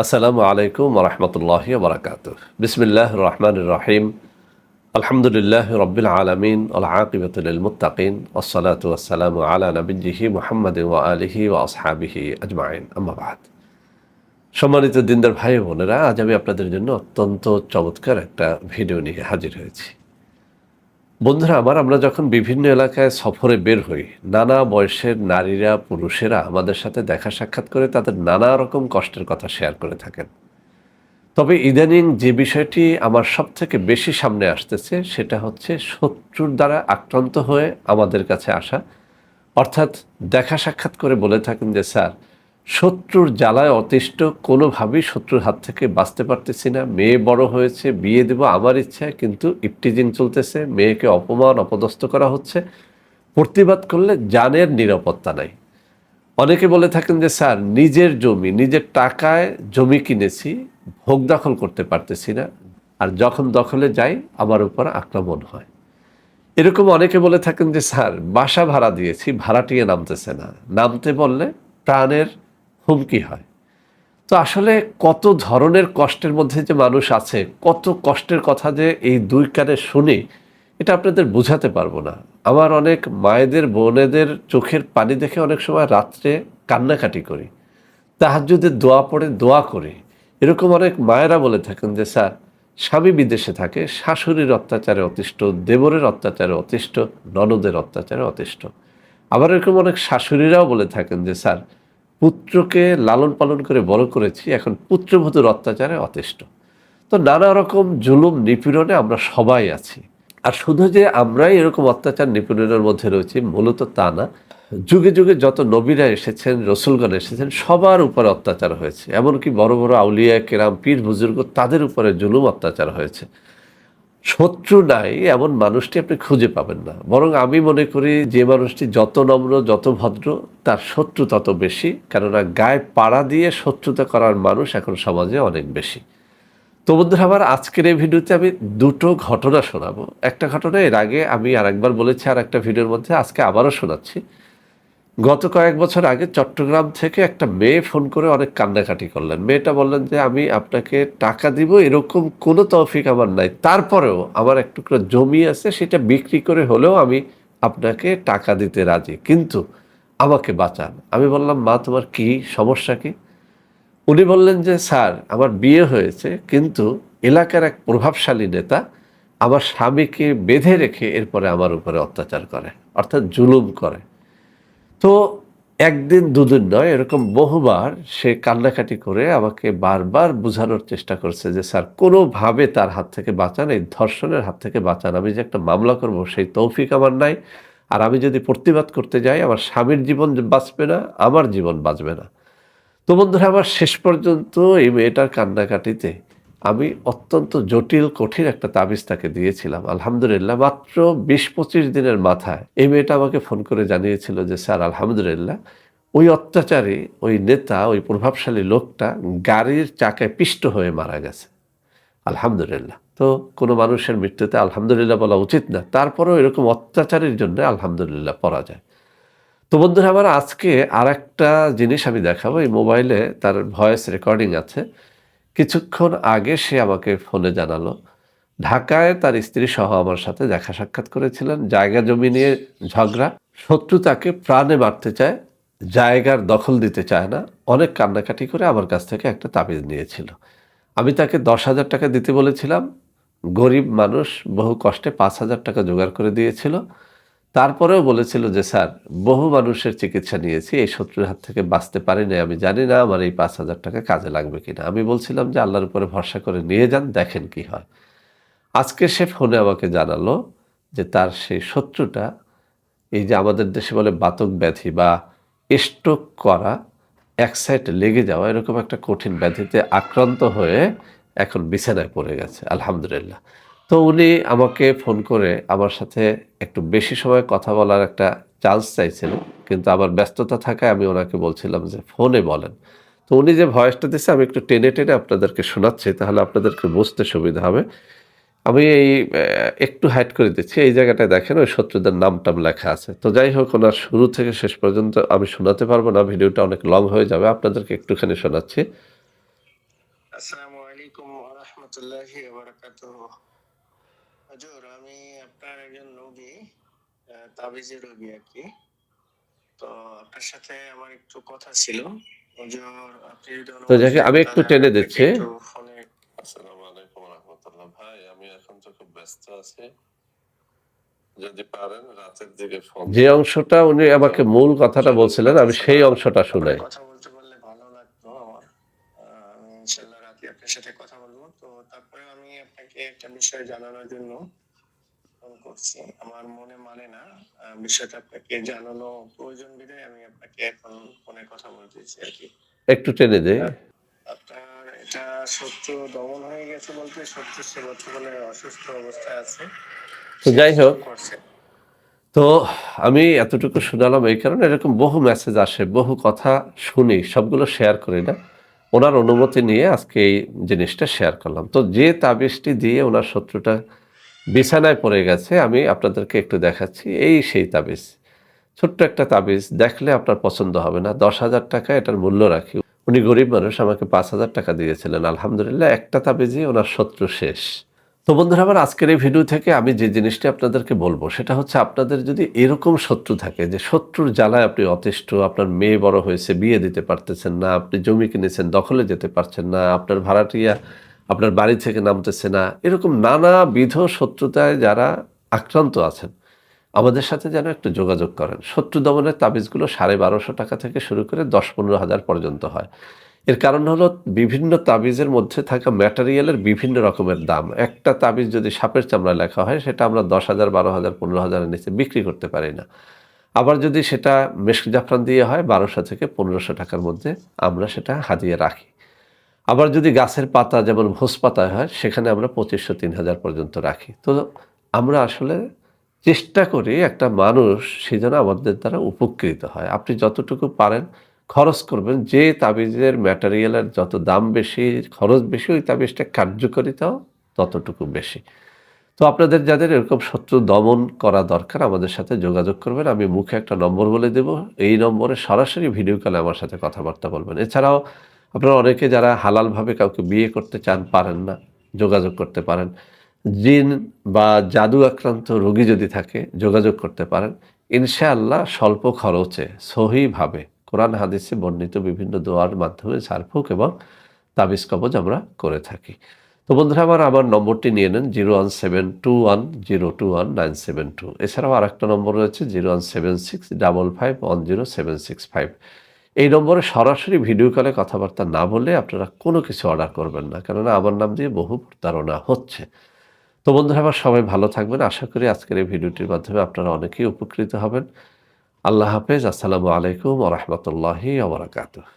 আসসালামু আলাইকুম ওরহমতুল্লাহি ওবরাকাতুহ। বিসমিল্লাহির রহমানির রহিম। আলহামদুলিল্লাহি রাব্বিল আলামিন ওয়াল আকিবাতু লিল মুত্তাকিন ওয়াসসালাতু ওয়াসসালামু আলা নাবিয়্যিহি মুহাম্মাদিন ওয়া আলিহি ওয়া আসহাবিহি আজমাইন। আম্মা বাদ। সম্মানিত দিনদার ভাই ও বোনেরা, আজ আমি আপনাদের জন্য অত্যন্ত চমৎকার একটা ভিডিও নিয়ে হাজির হয়েছি। বন্ধুরা আমার, আমরা যখন বিভিন্ন এলাকায় সফরে বের হই, নানা বয়সের নারীরা পুরুষেরা আমাদের সাথে দেখা সাক্ষাৎ করে তাদের নানা রকম কষ্টের কথা শেয়ার করে থাকেন। তবে ইদানিং যে বিষয়টি আমার সবথেকে বেশি সামনে আসতেছে সেটা হচ্ছে শত্রুর দ্বারা আক্রান্ত হয়ে আমাদের কাছে আসা। অর্থাৎ দেখা সাক্ষাৎ করে বলে থাকেন যে স্যার, শত্রুর জ্বালায় অতিষ্ঠ, কোনোভাবেই শত্রুর হাত থেকে বাঁচতে পারতেছি না, মেয়ে বড় হয়েছে, বিয়ে দেব আমার ইচ্ছা, কিন্তু ইফটিজিং চলতেছে, মেয়েকে অপমান অপদস্থ করা হচ্ছে, প্রতিবাদ করলে জানের নিরাপত্তা নাই। অনেকে বলে থাকেন যে স্যার, নিজের জমি নিজের টাকায় জমি কিনেছি, ভোগ দখল করতে পারতেছি না, আর যখন দখলে যাই আমার উপর আক্রমণ হয়। এরকম অনেকে বলে থাকেন যে স্যার, বাসা ভাড়া দিয়েছি, ভাড়াটিয়ে নামতেছে না, নামতে বললে প্রাণের হুমকি হয়। তো আসলে কত ধরনের কষ্টের মধ্যে যে মানুষ আছে, কত কষ্টের কথা যে এই দুই কানে শুনি, এটা আপনাদের বোঝাতে পারবো না। আমার অনেক মায়েদের বোনেদের চোখের পানি দেখে অনেক সময় রাত্রে কান্নাকাটি করি, তাহাজ্জুদের দোয়া পড়ে দোয়া করি। এরকম অনেক মায়েরা বলে থাকেন যে স্যার, স্বামী বিদেশে থাকে, শাশুড়ির অত্যাচারে অতিষ্ঠ, দেবরের অত্যাচারে অতিষ্ঠ, ননদের অত্যাচারে অতিষ্ঠ। আবার এরকম অনেক শাশুড়িরাও বলে থাকেন যে স্যার, পুত্রকে লালন পালন করে বড় করেছি, এখন পুত্রবধূর অত্যাচারে অতিষ্ঠ। তো নানা রকম জুলুম নিপীড়নে আমরা সবাই আছি। আর শুধু যে আমরাই এরকম অত্যাচার নিপীড়নের মধ্যে রয়েছি মূলত তা না। যুগে যুগে যত নবীরা এসেছেন, রসুলগণ এসেছেন, সবার উপরে অত্যাচার হয়েছে। এমনকি বড় বড় আউলিয়া কেরাম, পীর বুজুর্গ, তাদের উপরে জুলুম অত্যাচার হয়েছে। শত্রু নাই এমন মানুষটি আপনি খুঁজে পাবেন না। বরং আমি মনে করি যে মানুষটি যত নম্র, যত ভদ্র, তার শত্রু তত বেশি। কেননা গায়ে পাড়া দিয়ে শত্রুতা করার মানুষ এখন সমাজে অনেক বেশি। তো বন্ধুরা আমার, আজকের এই ভিডিওতে আমি দুটো ঘটনা শোনাবো। একটা ঘটনা এর আগে আমি আরেকবার বলেছি আর একটা ভিডিওর মধ্যে, আজকে আবারও শোনাচ্ছি। গত কয়েক বছর আগে চট্টগ্রাম থেকে একটা মেয়ে ফোন করে অনেক কান্নাকাটি করলেন। মেয়েটা বললেন যে আমি আপনাকে টাকা দিব এরকম কোনো তৌফিক আমার নাই, তারপরেও আমার এক টুকরো জমি আছে, সেটা বিক্রি করে হলেও আমি আপনাকে টাকা দিতে রাজি, কিন্তু আমাকে বাঁচান। আমি বললাম, মা তোমার কি সমস্যা কি? উনি বললেন যে স্যার, আমার বিয়ে হয়েছে, কিন্তু এলাকার এক প্রভাবশালী নেতা আমার স্বামীকে বেঁধে রেখে এরপরে আমার উপরে অত্যাচার করে, অর্থাৎ জুলুম করে। তো একদিন দুদিন নয়, এরকম বহুবার সে কান্নাকাটি করে আমাকে বারবার বোঝানোর চেষ্টা করছে যে স্যার, কোনোভাবে তার হাত থেকে বাঁচান, এই ধর্ষণের হাত থেকে বাঁচান। আমি যে একটা মামলা করব সেই তৌফিক আমার নাই, আর আমি যদি প্রতিবাদ করতে যাই আমার স্বামীর জীবন বাঁচবে না, আমার জীবন বাঁচবে না। তো বন্ধুরা আমার, শেষ পর্যন্ত এই মেয়েটার কান্নাকাটিতে আমি অত্যন্ত জটিল কঠিন একটা তাবিজ তাকে দিয়েছিলাম। আলহামদুলিল্লাহ মাত্র ২০-২৫ দিনের মাথায় এই মেয়েটা আমাকে ফোন করে জানিয়েছিল যে স্যার, আলহামদুলিল্লাহ ওই অত্যাচারী, ওই নেতা, ওই প্রভাবশালী লোকটা গাড়ির চাকায় পিষ্ট হয়ে মারা গেছে। আলহামদুলিল্লাহ। তো কোনো মানুষের মৃত্যুতে আলহামদুলিল্লাহ বলা উচিত না, তারপরেও এরকম অত্যাচারের জন্য আলহামদুলিল্লাহ পড়া যায়। তো বন্ধুরা আমার, আজকে আরেকটা জিনিস আমি দেখাবো। এই মোবাইলে তার ভয়েস রেকর্ডিং আছে। কিছুক্ষণ আগে সে আমাকে ফোনে জানালো, ঢাকায় তার স্ত্রী সহ আমার সাথে দেখা সাক্ষাৎ করেছিলেন। জায়গা জমি নিয়ে ঝগড়া, শত্রু তাকে প্রাণে মারতে চায়, জায়গার দখল দিতে চায় না। অনেক কান্নাকাটি করে আমার কাছ থেকে একটা তাবিজ নিয়েছিল। আমি তাকে ১০,০০০ টাকা দিতে বলেছিলাম। গরিব মানুষ, বহু কষ্টে ৫,০০০ টাকা জোগাড় করে দিয়েছিল। তারপরেও বলেছিল যে স্যার, বহু মানুষের চিকিৎসা নিয়েছি, এই শত্রুর হাত থেকে বাঁচতে পারিনি, আমি জানি না আমার এই ৫,০০০ টাকা কাজে লাগবে কিনা। আমি বলছিলাম যে আল্লাহর উপরে ভরসা করে নিয়ে যান, দেখেন কি হয়। আজকে সে ফোনে আমাকে জানালো যে তার সেই শত্রুটা, এই যে আমাদের দেশে বলে বাতক ব্যাধি বা স্ট্রোক করা, এক সাইড লেগে যাওয়া, এরকম একটা কঠিন ব্যাধিতে আক্রান্ত হয়ে এখন বিছানায় পড়ে গেছে আলহামদুলিল্লাহ। তো উনি আমাকে ফোন করে আমার সাথে একটু বেশি সময় কথা বলার একটা চান্স চাইছিলেন, কিন্তু আমার ব্যস্ততা থাকায় আমি ওনাকে বলছিলাম যে ফোনে বলেন। তো উনি যে ভয়েসটা দিচ্ছে আমি একটু টেনে টেনে আপনাদেরকে শোনাচ্ছি, তাহলে আপনাদেরকে বুঝতে সুবিধা হবে। আমি এই একটু হাইড করে দিচ্ছি। এই জায়গাটায় দেখেন ওই শত্রুদের নাম-টাম লেখা আছে। তো যাই হোক, ওনার শুরু থেকে শেষ পর্যন্ত আমি শোনাতে পারবো না, ভিডিওটা অনেক লং হয়ে যাবে। আপনাদেরকে একটুখানি শোনাচ্ছি। আসসালামু আলাইকুম ওয়া রাহমাতুল্লাহি ওয়া বারাকাতুহু। হুজুর, আমি আপনার একজন রোগী, তাবিজের রোগী আরকি। তো আপনার সাথে আমার একটু কথা ছিল। হুজুর, আপনি যদি তো অনুমতি যাকে দেন আমি একটু তাহলে আমি টেনে আপনাকে দিচ্ছি। একটু ফোনে। আসসালামু আলাইকুম রহমতুল্লাহ। ভাই, আমি এখন তো খুব ব্যস্ত আছি। যদি পারেন রাতের দিকে ফোন যে দিন। অংশটা উনি তো আমাকে মূল কথাটা শরীর বলছিলেন, আমি করতেছে সেই না। অংশটা আপনি শুনাই। কথা বলতে পারলে ভালো লাগতো আমার। আমি ইনশাআল্লাহ রাতে আপনার সাথে কথা বলবো। তো তারপরে আমি আপনাকে একটা বিষয় জানানোর জন্য ফোন করছি। আমার মনে মানে না, বিষয়টা আপনাকে জানানো প্রয়োজন বিধায় আমি আপনাকে এখন ফোনে কথা বলতেছি আরকি। একটু টেনে দেই। আপনার এটা শত্রু দমন হয়ে গেছে বলতে শত্রু সে বর্তমানে অসুস্থ অবস্থায় আছে। তো সে যাই হোক, ফোন করছে। তো আমি এতটুকু শোনালাম এই কারণে, এরকম বহু মেসেজ আসে, বহু কথা শুনি, সবগুলো শেয়ার করি না। ওনার অনুমতি নিয়ে আজকে এই জিনিসটা শেয়ার করলাম। তো যে তাবিজটি দিয়ে ওনার শত্রুটা বিছানায় পড়ে গেছে, আমি আপনাদেরকে একটু দেখাচ্ছি। এই সেই তাবিজ, ছোট্ট একটা তাবিজ, দেখলে আপনার পছন্দ হবে না। 10,000 টাকা এটার মূল্য রাখি। উনি গরিব মানুষ, আমাকে 5,000 টাকা দিয়েছিলেন। আলহামদুলিল্লাহ, একটা তাবিজই ওনার শত্রু শেষ। তো বন্ধুরা আমার, আজকের এই ভিডিও থেকে আমি যে জিনিসটি আপনাদেরকে বলবো সেটা হচ্ছে, আপনাদের যদি এরকম শত্রু থাকে যে শত্রুর জ্বালায় আপনি অতিষ্ঠ, আপনার মেয়ে বড় হয়েছে, বিয়ে দিতে পারতেছেন না, আপনি জমি কিনেছেন, দখলে যেতে পারছেন না, আপনার ভাড়াটিয়া আপনার বাড়ি থেকে নামতেছে না, এরকম নানাবিধ শত্রুতায় যারা আক্রান্ত আছেন, আমাদের সাথে যেন একটু যোগাযোগ করেন। শত্রু দমনের তাবিজগুলো 1250 টাকা থেকে শুরু করে 10-15 হাজার পর্যন্ত হয়। এর কারণ হলো, বিভিন্ন তাবিজের মধ্যে থাকা ম্যাটেরিয়ালের বিভিন্ন রকমের দাম। একটা তাবিজ যদি সাপের চামড়ায় লেখা হয়, সেটা আমরা 10,000, 12,000, 15,000-এর নিচে বিক্রি করতে পারি না। আবার যদি সেটা মেশক জাফরান দিয়ে হয়, 1200 থেকে 1500 টাকার মধ্যে আমরা সেটা হাতিয়ে রাখি। আবার যদি গাছের পাতা, যেমন ভোজ পাতায় হয়, সেখানে আমরা 2500, 3000 পর্যন্ত রাখি। তো আমরা আসলে চেষ্টা করি একটা মানুষ সে যেন আমাদের দ্বারা উপকৃত হয়। আপনি যতটুকু পারেন খরচ করবেন। যে তাবিজের ম্যাটেরিয়ালের যত দাম বেশি, খরচ বেশি, ওই তাবিজটা কার্যকারিতাও ততটুকু বেশি। তো আপনাদের যাদের এরকম শত্রু দমন করা দরকার, আমাদের সাথে যোগাযোগ করবেন। আমি মুখে একটা নম্বর বলে দেব, এই নম্বরে সরাসরি ভিডিও কলে আমার সাথে কথাবার্তা বলবেন। এছাড়াও আপনারা অনেকে যারা হালালভাবে কাউকে বিয়ে করতে চান, পারেন না, যোগাযোগ করতে পারেন। জিন বা জাদু আক্রান্ত রোগী যদি থাকে, যোগাযোগ করতে পারেন। ইনশাআল্লাহ স্বল্প খরচে সহিভাবে কোরআন হাদিসে বর্ণিত বিভিন্ন দোয়ার মাধ্যমে ঝাড়ফুঁক এবং তাবিজ কবজ আমরা করে থাকি। তো বন্ধুরা আমার নম্বরটি নিয়ে নেন, 01721021972। এছাড়াও আর একটা নম্বর রয়েছে 01765510765। এই নম্বরে সরাসরি ভিডিও কলে কথাবার্তা না বলে আপনারা কোনো কিছু অর্ডার করবেন না, কেননা আমার নাম দিয়ে বহু প্রতারণা হচ্ছে। তো বন্ধুরা আমার, সবাই ভালো থাকবেন। আশা করি আজকের এই ভিডিওটির মাধ্যমে আপনারা অনেকেই উপকৃত হবেন। আল্লাহ হাফেজ। আসসালামু আলাইকুম ওয়া রাহমাতুল্লাহি ওয়া বারাকাতুহু।